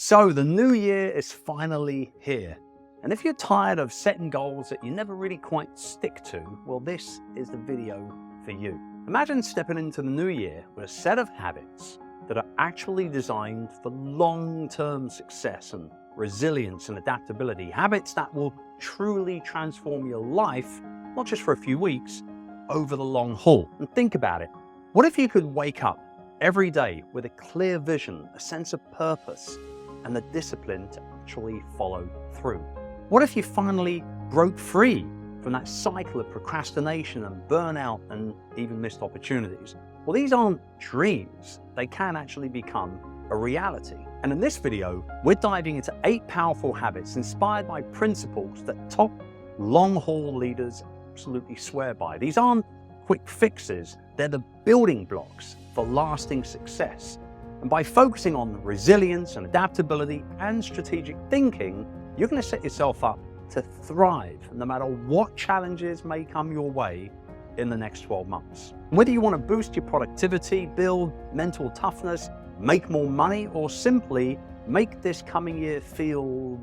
So the new year is finally here. And if you're tired of setting goals that you never really quite stick to, well, this is the video for you. Imagine stepping into the new year with a set of habits that are actually designed for long-term success and resilience and adaptability. Habits that will truly transform your life, not just for a few weeks, over the long haul. And think about it. What if you could wake up every day with a clear vision, a sense of purpose, and the discipline to actually follow through? What if you finally broke free from that cycle of procrastination and burnout and even missed opportunities? Well, these aren't dreams. They can actually become a reality. And in this video, we're diving into 8 powerful habits inspired by principles that top long-haul leaders absolutely swear by. These aren't quick fixes. They're the building blocks for lasting success. And by focusing on resilience and adaptability and strategic thinking, you're going to set yourself up to thrive no matter what challenges may come your way in the next 12 months. Whether you want to boost your productivity, build mental toughness, make more money, or simply make this coming year feel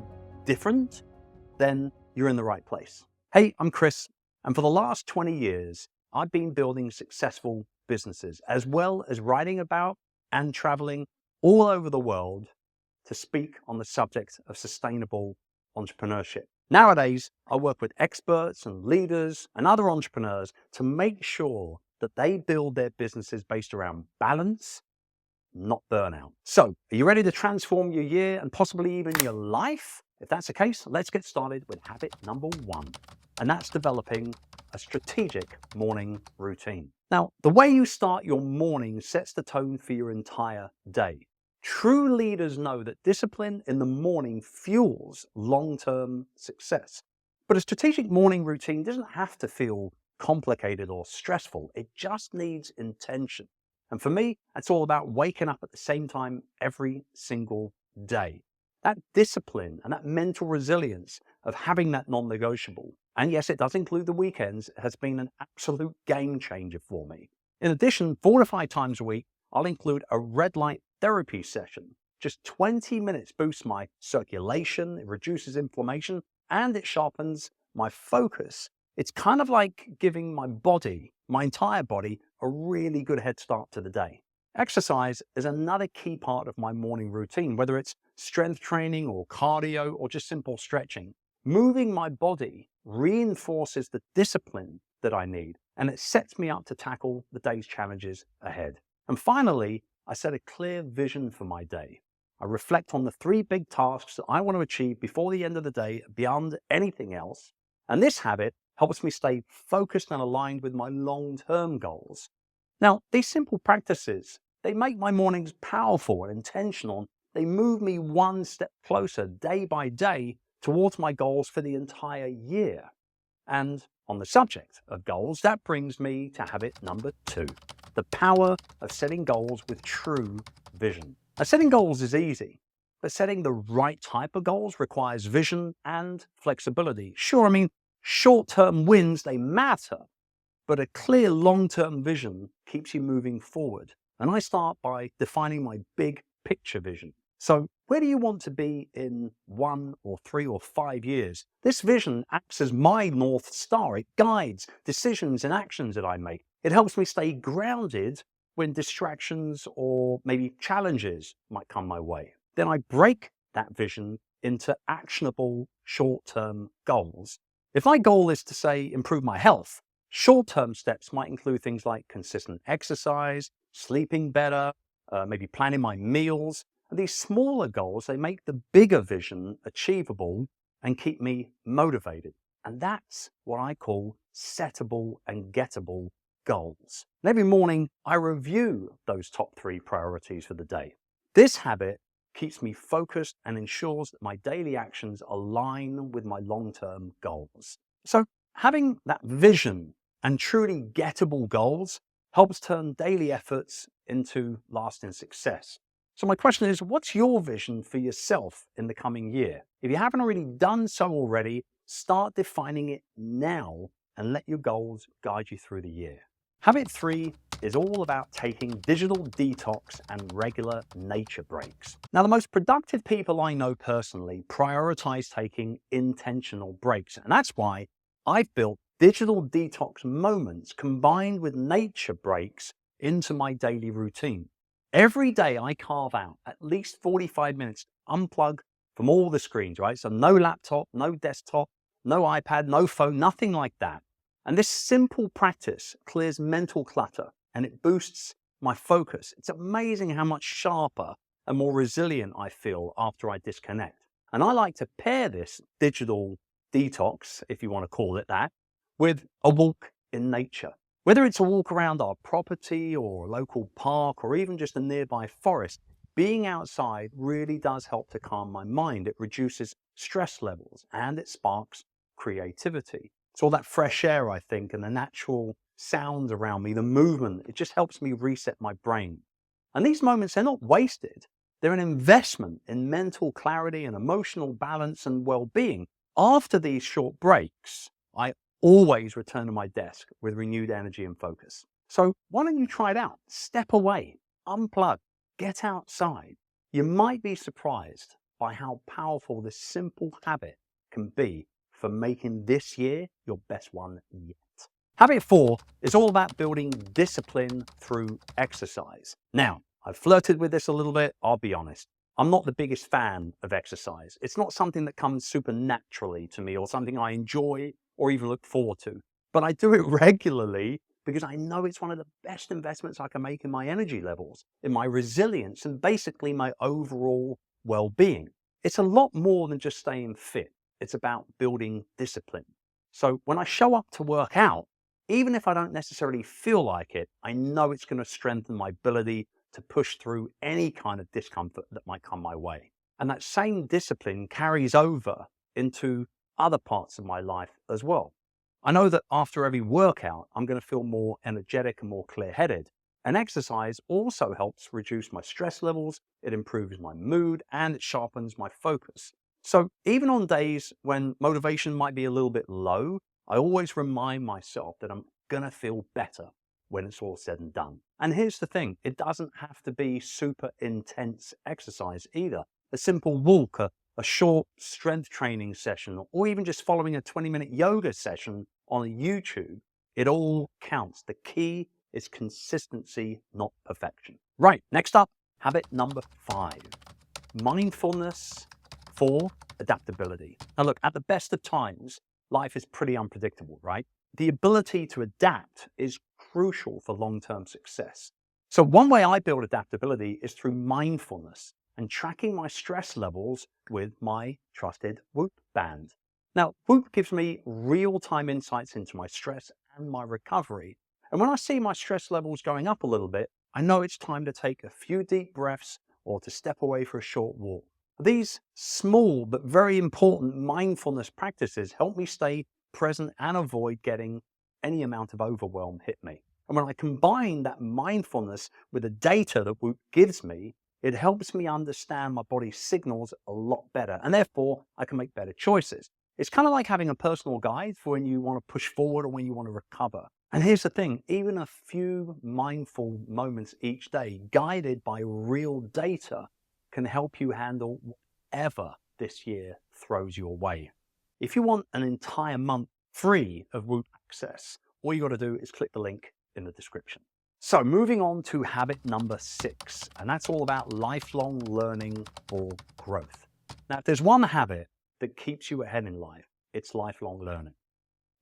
different, then you're in the right place. Hey, I'm Chris, and for the last 20 years, I've been building successful businesses, as well as writing about and traveling all over the world to speak on the subject of sustainable entrepreneurship. Nowadays, I work with experts and leaders and other entrepreneurs to make sure that they build their businesses based around balance, not burnout. So, are you ready to transform your year and possibly even your life? If that's the case, let's get started with habit number 1, and that's developing a strategic morning routine. Now, the way you start your morning sets the tone for your entire day. True leaders know that discipline in the morning fuels long-term success. But a strategic morning routine doesn't have to feel complicated or stressful. It just needs intention. And for me, it's all about waking up at the same time every single day. That discipline and that mental resilience of having that non-negotiable, and yes, it does include the weekends, has been an absolute game changer for me. In addition, 4 to 5 times a week, I'll include a red light therapy session. Just 20 minutes boosts my circulation, it reduces inflammation, and it sharpens my focus. It's kind of like giving my body, my entire body, a really good head start to the day. Exercise is another key part of my morning routine, whether it's strength training or cardio or just simple stretching. Moving my body reinforces the discipline that I need, and it sets me up to tackle the day's challenges ahead. And finally, I set a clear vision for my day. I reflect on the 3 big tasks that I want to achieve before the end of the day beyond anything else. And this habit helps me stay focused and aligned with my long-term goals. Now, these simple practices, they make my mornings powerful and intentional. They move me one step closer day by day towards my goals for the entire year. And on the subject of goals, that brings me to habit number 2, the power of setting goals with true vision. Now, setting goals is easy, but setting the right type of goals requires vision and flexibility. Sure, short-term wins, they matter, but a clear long-term vision keeps you moving forward. And I start by defining my big picture vision. So where do you want to be in 1 or 3 or 5 years? This vision acts as my North Star. It guides decisions and actions that I make. It helps me stay grounded when distractions or maybe challenges might come my way. Then I break that vision into actionable short-term goals. If my goal is to, say, improve my health, short-term steps might include things like consistent exercise, sleeping better, maybe planning my meals. And these smaller goals, they make the bigger vision achievable and keep me motivated. And that's what I call settable and gettable goals. And every morning, I review those top 3 priorities for the day. This habit keeps me focused and ensures that my daily actions align with my long-term goals. So having that vision and truly gettable goals helps turn daily efforts into lasting success. So my question is, what's your vision for yourself in the coming year? If you haven't already done so already, start defining it now and let your goals guide you through the year. Habit 3 is all about taking digital detox and regular nature breaks. Now, the most productive people I know personally prioritize taking intentional breaks, and that's why I've built digital detox moments combined with nature breaks into my daily routine. Every day I carve out at least 45 minutes to unplug from all the screens, right? So no laptop, no desktop, no iPad, no phone, nothing like that. And this simple practice clears mental clutter and it boosts my focus. It's amazing how much sharper and more resilient I feel after I disconnect. And I like to pair this digital detox, if you want to call it that, with a walk in nature. Whether it's a walk around our property or a local park or even just a nearby forest, being outside really does help to calm my mind. It reduces stress levels and it sparks creativity. It's all that fresh air, I think, and the natural sounds around me, the movement, it just helps me reset my brain. And these moments, they're not wasted. They're an investment in mental clarity and emotional balance and well-being. After these short breaks, I always return to my desk with renewed energy and focus. So why don't you try it out? Step away, unplug, get outside. You might be surprised by how powerful this simple habit can be for making this year your best one yet. Habit 4 is all about building discipline through exercise. Now, I've flirted with this a little bit, I'll be honest. I'm not the biggest fan of exercise. It's not something that comes super naturally to me or something I enjoy or even look forward to. But I do it regularly because I know it's one of the best investments I can make in my energy levels, in my resilience, and basically my overall well-being. It's a lot more than just staying fit. It's about building discipline. So when I show up to work out, even if I don't necessarily feel like it, I know it's going to strengthen my ability to push through any kind of discomfort that might come my way. And that same discipline carries over into other parts of my life as well. I know that after every workout, I'm going to feel more energetic and more clear-headed. And exercise also helps reduce my stress levels, it improves my mood, and it sharpens my focus. So even on days when motivation might be a little bit low, I always remind myself that I'm going to feel better when it's all said and done. And here's the thing, it doesn't have to be super intense exercise either. A simple walk, a short strength training session, or even just following a 20-minute yoga session on YouTube, it all counts. The key is consistency, not perfection. Right, next up, habit number 5, mindfulness for adaptability. Now look, at the best of times, life is pretty unpredictable, right? The ability to adapt is crucial for long-term success. So one way I build adaptability is through mindfulness and tracking my stress levels with my trusted Whoop band. Now, Whoop gives me real-time insights into my stress and my recovery. And when I see my stress levels going up a little bit, I know it's time to take a few deep breaths or to step away for a short walk. These small but very important mindfulness practices help me stay present and avoid getting any amount of overwhelm hit me. And when I combine that mindfulness with the data that Whoop gives me, it helps me understand my body's signals a lot better, and therefore I can make better choices. It's kind of like having a personal guide for when you want to push forward or when you want to recover. And here's the thing, even a few mindful moments each day, guided by real data, can help you handle whatever this year throws your way. If you want an entire month free of Whoop access, all you got to do is click the link in the description. So moving on to habit number 6, and that's all about lifelong learning for growth. Now, if there's one habit that keeps you ahead in life, it's lifelong learning.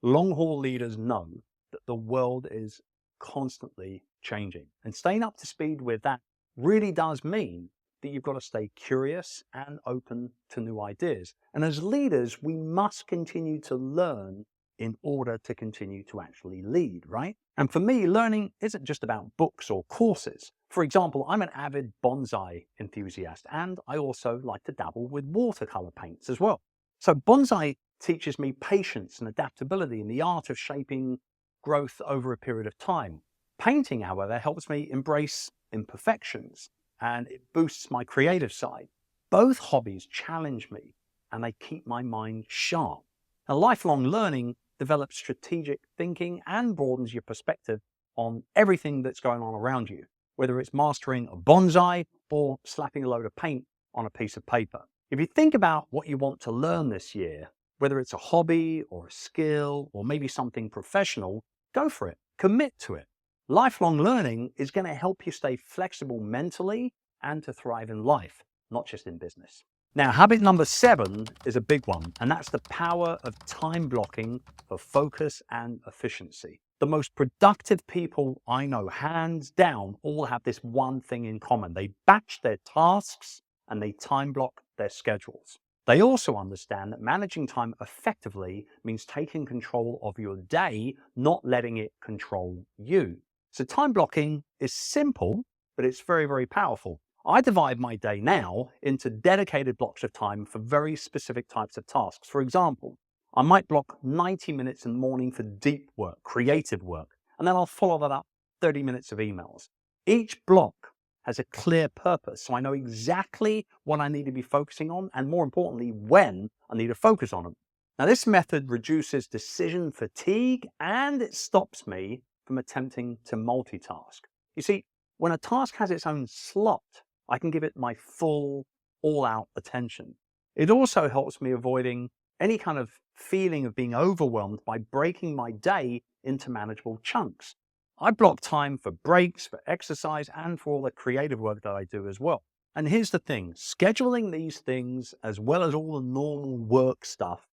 Long-haul leaders know that the world is constantly changing, and staying up to speed with that really does mean that you've got to stay curious and open to new ideas. And as leaders, we must continue to learn in order to continue to actually lead, right? And for me, learning isn't just about books or courses. For example, I'm an avid bonsai enthusiast, and I also like to dabble with watercolor paints as well. So bonsai teaches me patience and adaptability and the art of shaping growth over a period of time. Painting, however, helps me embrace imperfections and it boosts my creative side. Both hobbies challenge me and they keep my mind sharp. Now, lifelong learning develops strategic thinking and broadens your perspective on everything that's going on around you, whether it's mastering a bonsai or slapping a load of paint on a piece of paper. If you think about what you want to learn this year, whether it's a hobby or a skill or maybe something professional, go for it. Commit to it. Lifelong learning is going to help you stay flexible mentally and to thrive in life, not just in business. Now, habit number 7 is a big one, and that's the power of time blocking for focus and efficiency. The most productive people I know, hands down, all have this one thing in common. They batch their tasks and they time block their schedules. They also understand that managing time effectively means taking control of your day, not letting it control you. So time blocking is simple, but it's very, very powerful. I divide my day now into dedicated blocks of time for very specific types of tasks. For example, I might block 90 minutes in the morning for deep work, creative work, and then I'll follow that up 30 minutes of emails. Each block has a clear purpose, so I know exactly what I need to be focusing on, and more importantly, when I need to focus on them. Now, this method reduces decision fatigue, and it stops me from attempting to multitask. You see, when a task has its own slot, I can give it my full, all-out attention. It also helps me avoiding any kind of feeling of being overwhelmed by breaking my day into manageable chunks. I block time for breaks, for exercise, and for all the creative work that I do as well. And here's the thing, scheduling these things as well as all the normal work stuff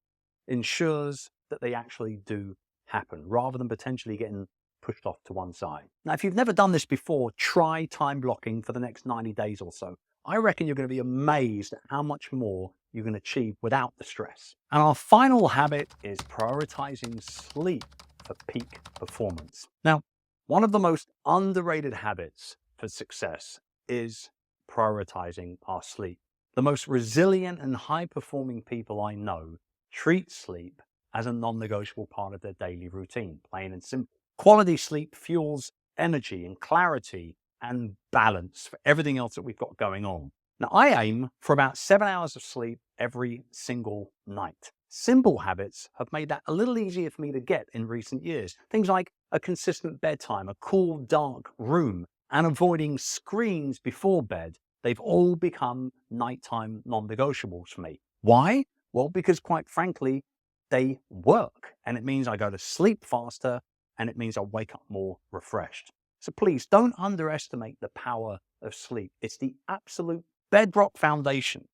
ensures that they actually do happen rather than potentially getting pushed off to one side. Now, if you've never done this before, try time blocking for the next 90 days or so. I reckon you're going to be amazed at how much more you can achieve without the stress. And our final habit is prioritizing sleep for peak performance. Now, one of the most underrated habits for success is prioritizing our sleep. The most resilient and high-performing people I know treat sleep as a non-negotiable part of their daily routine, plain and simple. Quality sleep fuels energy and clarity and balance for everything else that we've got going on. Now, I aim for about 7 hours of sleep every single night. Simple habits have made that a little easier for me to get in recent years. Things like a consistent bedtime, a cool, dark room, and avoiding screens before bed. They've all become nighttime non-negotiables for me. Why? Well, because quite frankly, they work, and it means I go to sleep faster, and it means I wake up more refreshed. So please don't underestimate the power of sleep. It's the absolute bedrock foundation,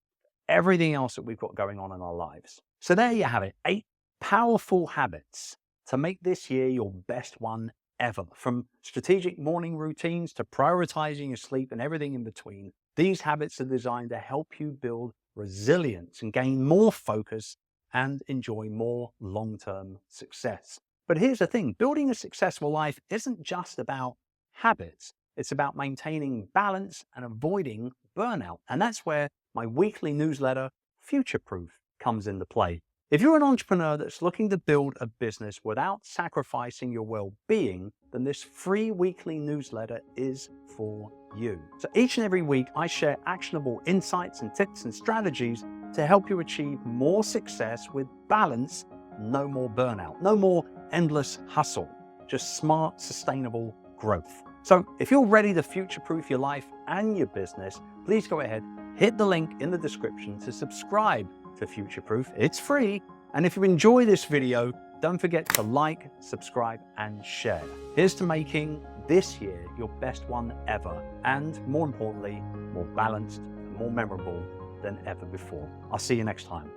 everything else that we've got going on in our lives. So there you have it, 8 powerful habits to make this year your best one ever. From strategic morning routines to prioritizing your sleep and everything in between, these habits are designed to help you build resilience and gain more focus and enjoy more long-term success. But here's the thing, building a successful life isn't just about habits. It's about maintaining balance and avoiding burnout. And that's where my weekly newsletter, Future Proof, comes into play. If you're an entrepreneur that's looking to build a business without sacrificing your well-being, then this free weekly newsletter is for you. So each and every week, I share actionable insights and tips and strategies to help you achieve more success with balance, no more burnout, no more endless hustle, just smart, sustainable growth. So if you're ready to future-proof your life and your business, please go ahead, hit the link in the description to subscribe to Future Proof. It's free. And if you enjoy this video, don't forget to like, subscribe, and share. Here's to making this year your best one ever, and more importantly, more balanced and more memorable than ever before. I'll see you next time.